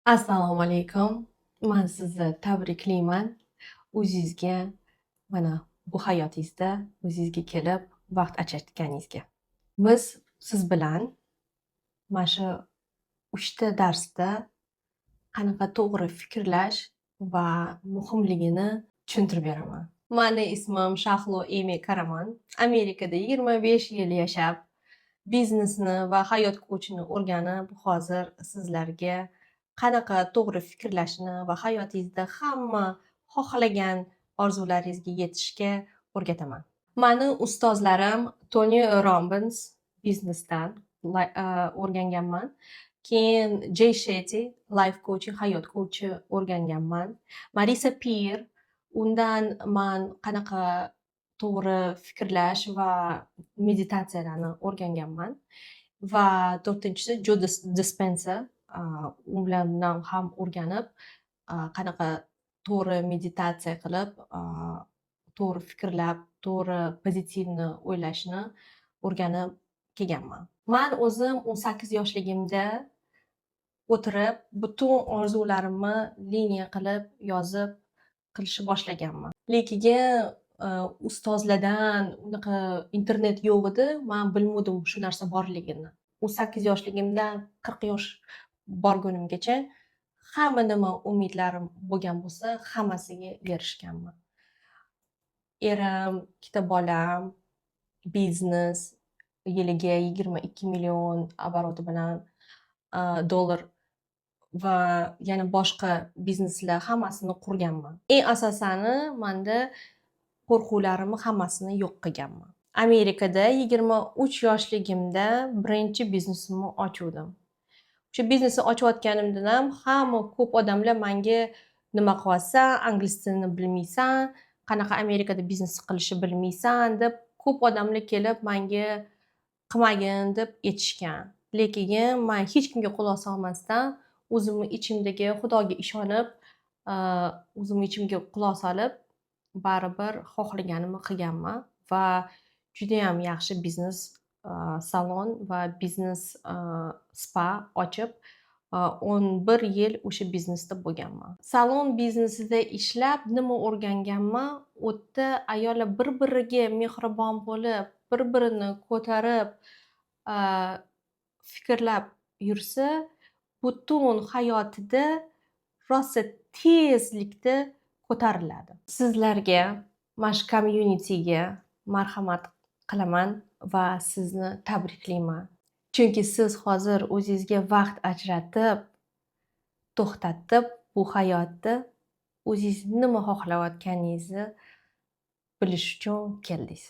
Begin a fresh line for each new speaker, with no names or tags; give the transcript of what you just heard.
Assalomu alaykum. Men sizni tabriklayman. O'zingizga mana bu hayotingizda o'zingizga kelib vaqt ajratganingizga. Biz siz bilan mana shu 3 ta darsda qanaqa to'g'ri fikrlash va muhimligini tushuntirib beraman. Meni ismim Shahlo Emi Karaman. Amerikada 25 yil yashab, biznesni va hayot ko'chini o'rganib, hozir sizlarga qanaqa to'g'ri fikrlashni va hayotingizda hamma xohlagan orzularingizga yetishga o'rgataman. Mani ustozlarim Tony Robbins biznesdan o'rganganman. Keyin Jay Shetty life coaching, hayot coachi o'rganganman. Marisa Peer, undan man qanaqa to'g'ri fikrlash va meditatsiyalarni o'rganganman. Va to'rtinchisi Joe Dispenza, u bilan ham o'rganib, qanaqa to'g'ri meditatsiya qilib, to'g'ri fikrlab, to'g'ri pozitivni o'ylashni o'rganib kelganman. Men o'zim 18 yoshligimda o'tirib, butun orzularimni liniya qilib yozib qilishni boshlaganman. Lekin ustozlardan unaqa internet yo'q edi. Men bilmadim shu narsa borligini. 18 yoshligimdan 40 yosh borgunimgacha hamma nima umidlarim bo'lgan bo'lsa, hammasiga erishganman. Erim, 2 ta bolam, biznes, yiliga 22 million oboroti bilan dollar va yana boshqa bizneslar hammasini qurganman. Eng asosani menda qo'rquvlarimni hammasini yo'q qilganman. Amerikada 23 yoshligimda birinchi biznesimni ochdim. O'sha biznesni ochayotganimda ham hamma ko'p odamlar menga nima qilyapsan, ingliz tilini bilmaysan, qanaqa Amerikada biznes qilishni bilmaysan deb ko'p odamlar kelib menga qilmagin deb aytishgan. Lekin men hech kimga quloq solmasdan o'zimni ichimdagi Xudoga ishonib, o'zimni ichimga quloq solib, baribir xohlaganimni qilganman va juda ham yaxshi biznes salon va biznes spa ochib 11 yil o'sha biznesda bo'lganman. Salon biznesida ishlab nima o'rganganman? U yerda ayollar bir-biriga mehribon bo'lib, bir-birini ko'tarib, fikrlab yursa, butun hayotida rosa tezlikda ko'tariladi. Sizlarga, mana shu communityga marhamat qilaman va sizni tabriklayman. Chunki siz hozir o'zingizga vaqt ajratib, to'xtatib, bu hayotda o'zingiz nima xohlayotganingizni bilish uchun keldingiz.